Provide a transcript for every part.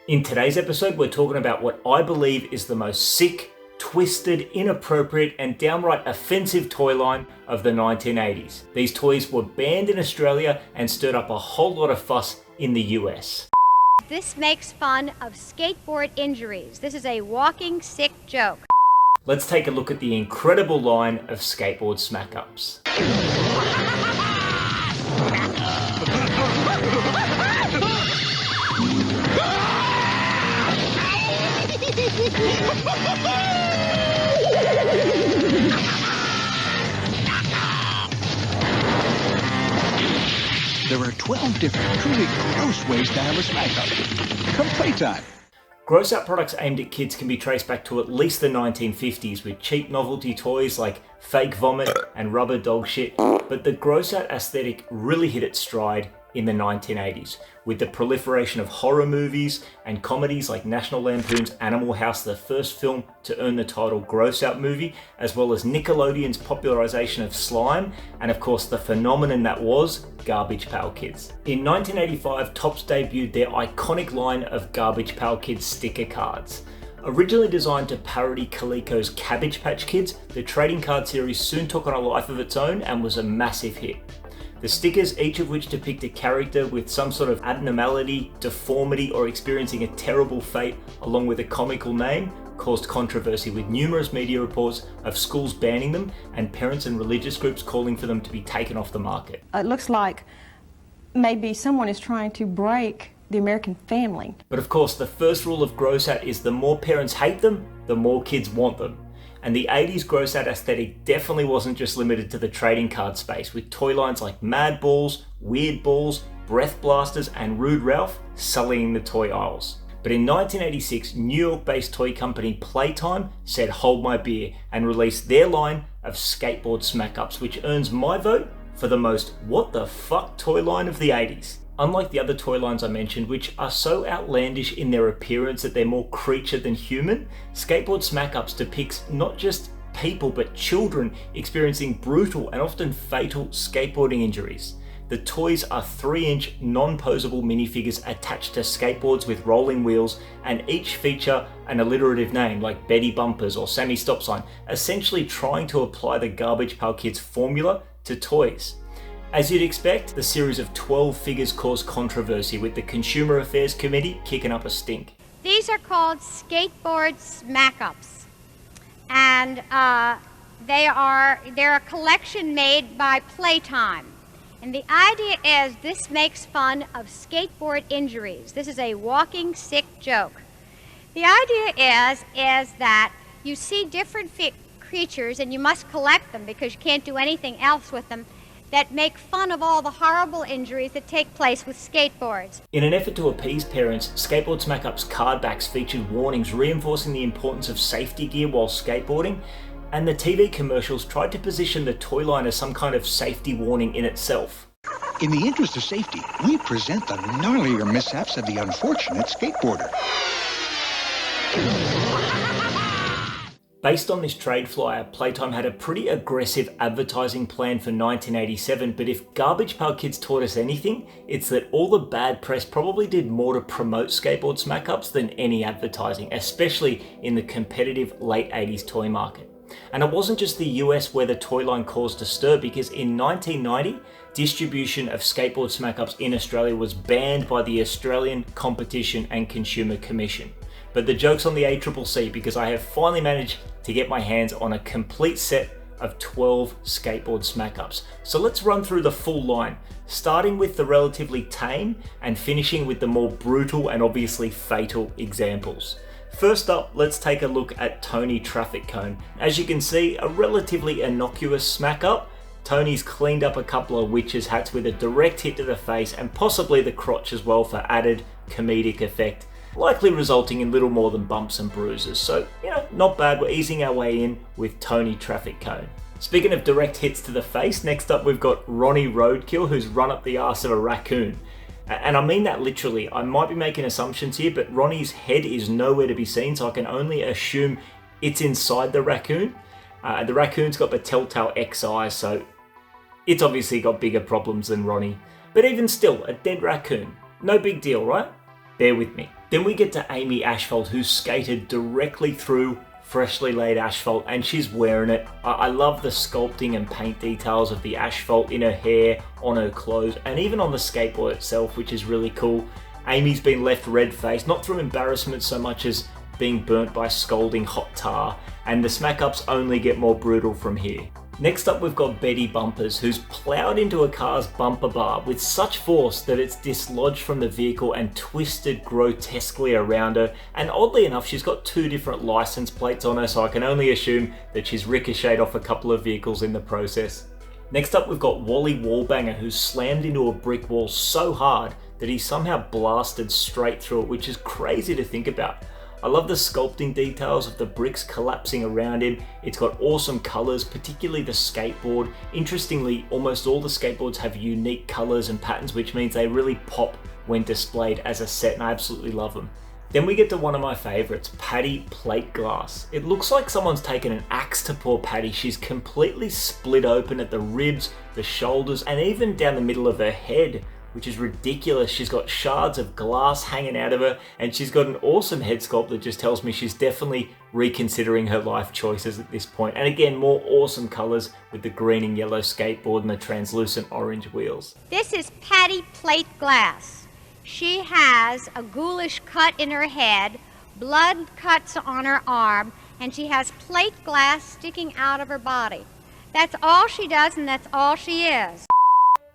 In today's episode, we're talking about what I believe is the most sick, twisted, inappropriate, and downright offensive toy line of the 1980s. These toys were banned in Australia and stirred up a whole lot of fuss in the US. This makes fun of skateboard injuries. This is a walking sick joke. Let's take a look at the incredible line of Skateboard Smack-ups. There are 12 different truly gross ways to have a smack-up. Come Playtime. Gross out products aimed at kids can be traced back to at least the 1950s with cheap novelty toys like fake vomit and rubber dog shit, but the gross out aesthetic really hit its stride in the 1980s with the proliferation of horror movies and comedies like National Lampoon's Animal House, the first film to earn the title Gross Out Movie, as well as Nickelodeon's popularization of slime, and of course the phenomenon that was Garbage Pail Kids. In 1985, Topps debuted their iconic line of Garbage Pail Kids sticker cards. Originally designed to parody Coleco's Cabbage Patch Kids, the trading card series soon took on a life of its own and was a massive hit. The stickers, each of which depict a character with some sort of abnormality, deformity, or experiencing a terrible fate, along with a comical name, caused controversy with numerous media reports of schools banning them and parents and religious groups calling for them to be taken off the market. It looks like maybe someone is trying to break the American family. But of course, the first rule of gross out is the more parents hate them, the more kids want them. And the 80s gross out aesthetic definitely wasn't just limited to the trading card space, with toy lines like Mad Balls, Weird Balls, Breath Blasters, and Rude Ralph sullying the toy aisles. But in 1986, New York-based toy company Playtime said hold my beer and released their line of Skateboard Smack-ups, which earns my vote for the most what the fuck toy line of the 80s. Unlike the other toy lines I mentioned, which are so outlandish in their appearance that they're more creature than human, Skateboard Smack-ups depicts not just people but children experiencing brutal and often fatal skateboarding injuries. The toys are 3-inch non-posable minifigures attached to skateboards with rolling wheels, and each feature an alliterative name like Betty Bumpers or Sammy Stop Sign, essentially trying to apply the Garbage Pail Kids formula to toys. As you'd expect, the series of 12 figures caused controversy, with the Consumer Affairs Committee kicking up a stink. These are called Skateboard Smack-ups. And they're a collection made by Playtime. And the idea is this makes fun of skateboard injuries. This is a walking sick joke. The idea is that you see different creatures and you must collect them because you can't do anything else with them, that make fun of all the horrible injuries that take place with skateboards. In an effort to appease parents, Skateboard Smack-ups card backs featured warnings reinforcing the importance of safety gear while skateboarding, and the TV commercials tried to position the toy line as some kind of safety warning in itself. In the interest of safety, we present the gnarlier mishaps of the unfortunate skateboarder. Based on this trade flyer, Playtime had a pretty aggressive advertising plan for 1987, but if Garbage Pail Kids taught us anything, it's that all the bad press probably did more to promote Skateboard Smack-ups than any advertising, especially in the competitive late 80s toy market. And it wasn't just the US where the toy line caused a stir, because in 1990, distribution of Skateboard Smack-ups in Australia was banned by the Australian Competition and Consumer Commission. But the joke's on the ACCC, because I have finally managed to get my hands on a complete set of 12 Skateboard Smack-ups. So let's run through the full line, starting with the relatively tame and finishing with the more brutal and obviously fatal examples. First up, let's take a look at Tony Traffic Cone. As you can see, a relatively innocuous smack-up. Tony's cleaned up a couple of witches' hats with a direct hit to the face and possibly the crotch as well for added comedic effect, likely resulting in little more than bumps and bruises. So, not bad. We're easing our way in with Tony Traffic Cone. Speaking of direct hits to the face, next up we've got Ronnie Roadkill, who's run up the arse of a raccoon. And I mean that literally. I might be making assumptions here, but Ronnie's head is nowhere to be seen, so I can only assume it's inside the raccoon. The raccoon's got the telltale X eyes, so it's obviously got bigger problems than Ronnie. But even still, a dead raccoon. No big deal, right? Bear with me. Then we get to Amy Asphalt, who skated directly through freshly laid asphalt, and she's wearing it. I love the sculpting and paint details of the asphalt in her hair, on her clothes, and even on the skateboard itself, which is really cool. Amy's been left red-faced, not through embarrassment so much as being burnt by scalding hot tar, and the smack-ups only get more brutal from here. Next up, we've got Betty Bumpers, who's ploughed into a car's bumper bar with such force that it's dislodged from the vehicle and twisted grotesquely around her. And oddly enough, she's got 2 different license plates on her, so I can only assume that she's ricocheted off a couple of vehicles in the process. Next up, we've got Wally Wallbanger, who's slammed into a brick wall so hard that he somehow blasted straight through it, which is crazy to think about. I love the sculpting details of the bricks collapsing around him. It's got awesome colours, particularly the skateboard. Interestingly, almost all the skateboards have unique colours and patterns, which means they really pop when displayed as a set, and I absolutely love them. Then we get to one of my favourites, Patty Plate Glass. It looks like someone's taken an axe to poor Patty. She's completely split open at the ribs, the shoulders, and even down the middle of her head, which is ridiculous. She's got shards of glass hanging out of her, and she's got an awesome head sculpt that just tells me she's definitely reconsidering her life choices at this point. And again, more awesome colours with the green and yellow skateboard and the translucent orange wheels. This is Patty Plate Glass. She has a ghoulish cut in her head, blood cuts on her arm, and she has plate glass sticking out of her body. That's all she does, and that's all she is.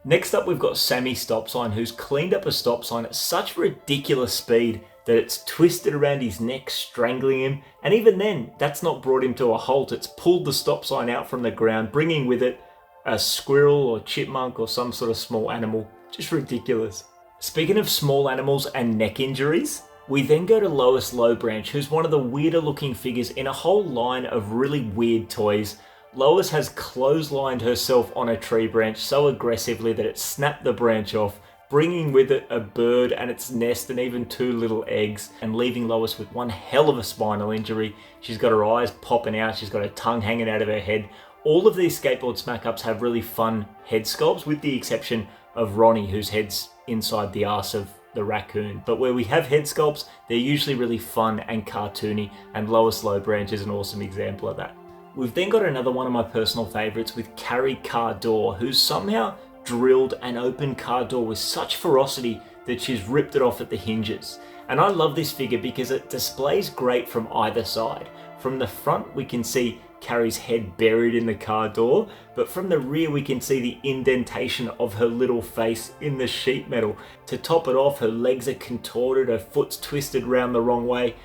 Next up, we've got Sammy Stop Sign, who's cleaned up a stop sign at such ridiculous speed that it's twisted around his neck, strangling him. And even then, that's not brought him to a halt. It's pulled the stop sign out from the ground, bringing with it a squirrel or chipmunk or some sort of small animal. Just ridiculous. Speaking of small animals and neck injuries, we then go to Lois Low Branch, who's one of the weirder looking figures in a whole line of really weird toys. Lois has clotheslined herself on a tree branch so aggressively that it snapped the branch off, bringing with it a bird and its nest and even 2 little eggs, and leaving Lois with one hell of a spinal injury. She's got her eyes popping out, she's got her tongue hanging out of her head. All of these Skateboard Smack-ups have really fun head sculpts, with the exception of Ronnie, whose head's inside the arse of the raccoon. But where we have head sculpts, they're usually really fun and cartoony, and Lois Low Branch is an awesome example of that. We've then got another one of my personal favourites with Carrie Car Door, who's somehow drilled an open car door with such ferocity that she's ripped it off at the hinges. And I love this figure because it displays great from either side. From the front we can see Carrie's head buried in the car door, but from the rear we can see the indentation of her little face in the sheet metal. To top it off, her legs are contorted, her foot's twisted round the wrong way,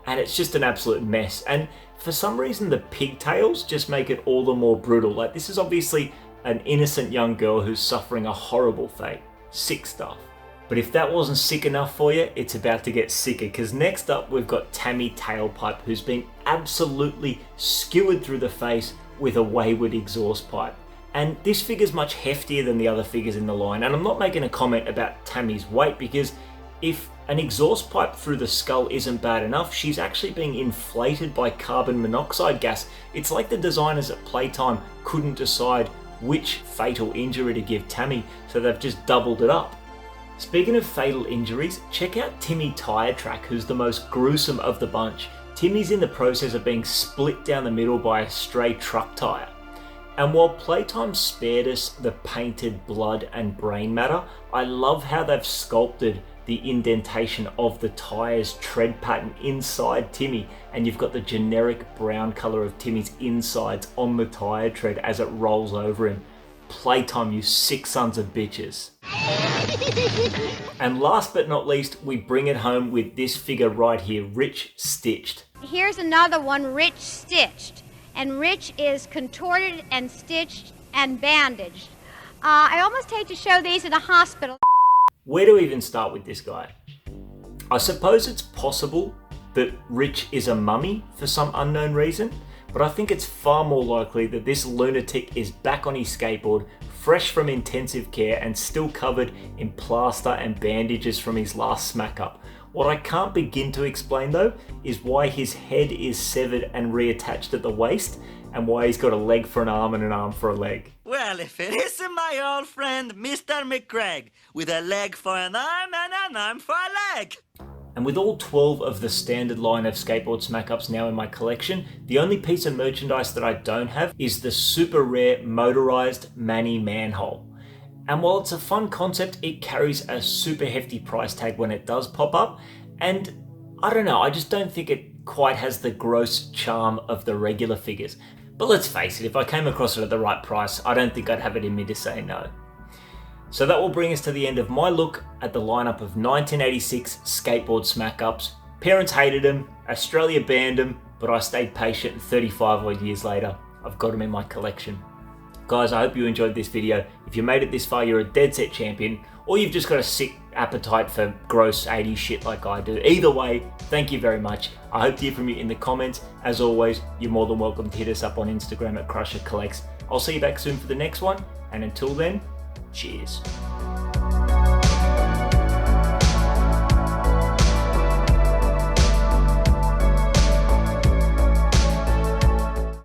and it's just an absolute mess. And for some reason the pigtails just make it all the more brutal. Like, this is obviously an innocent young girl who's suffering a horrible fate. Sick stuff. But if that wasn't sick enough for you, it's about to get sicker, because next up we've got Tammy Tailpipe, who's been absolutely skewered through the face with a wayward exhaust pipe. And this figure's much heftier than the other figures in the line, and I'm not making a comment about Tammy's weight, because if an exhaust pipe through the skull isn't bad enough, she's actually being inflated by carbon monoxide gas. It's like the designers at Playtime couldn't decide which fatal injury to give Tammy, so they've just doubled it up. Speaking of fatal injuries, check out Timmy Tire Track, who's the most gruesome of the bunch. Timmy's in the process of being split down the middle by a stray truck tire. And while Playtime spared us the painted blood and brain matter, I love how they've sculpted the indentation of the tire's tread pattern inside Timmy, and you've got the generic brown colour of Timmy's insides on the tire tread as it rolls over him. Playtime, you sick sons of bitches. And last but not least, we bring it home with this figure right here, Rich Stitched. Here's another one, Rich Stitched. And Rich is contorted and stitched and bandaged. I almost hate to show these in a hospital. Where do we even start with this guy? I suppose it's possible that Rich is a mummy for some unknown reason, but I think it's far more likely that this lunatic is back on his skateboard, fresh from intensive care and still covered in plaster and bandages from his last smack-up. What I can't begin to explain though is why his head is severed and reattached at the waist, and why he's got a leg for an arm and an arm for a leg. Well, if it isn't my old friend, Mr. McCraig, with a leg for an arm and an arm for a leg. And with all 12 of the standard line of Skateboard Smack-ups now in my collection, the only piece of merchandise that I don't have is the super rare motorized Manny manhole. And while it's a fun concept, it carries a super hefty price tag when it does pop up, and I don't know, I just don't think it quite has the gross charm of the regular figures. But let's face it, if I came across it at the right price, I don't think I'd have it in me to say no. So that will bring us to the end of my look at the lineup of 1986 Skateboard Smack-ups. Parents hated them, Australia banned them, but I stayed patient, and 35 odd years later, I've got them in my collection. Guys, I hope you enjoyed this video. If you made it this far, you're a dead set champion, or you've just got a sick appetite for gross 80s shit like I do. Either way, thank you very much. I hope to hear from you in the comments. As always, you're more than welcome to hit us up on Instagram at Crusher Collects. I'll see you back soon for the next one, and until then, cheers.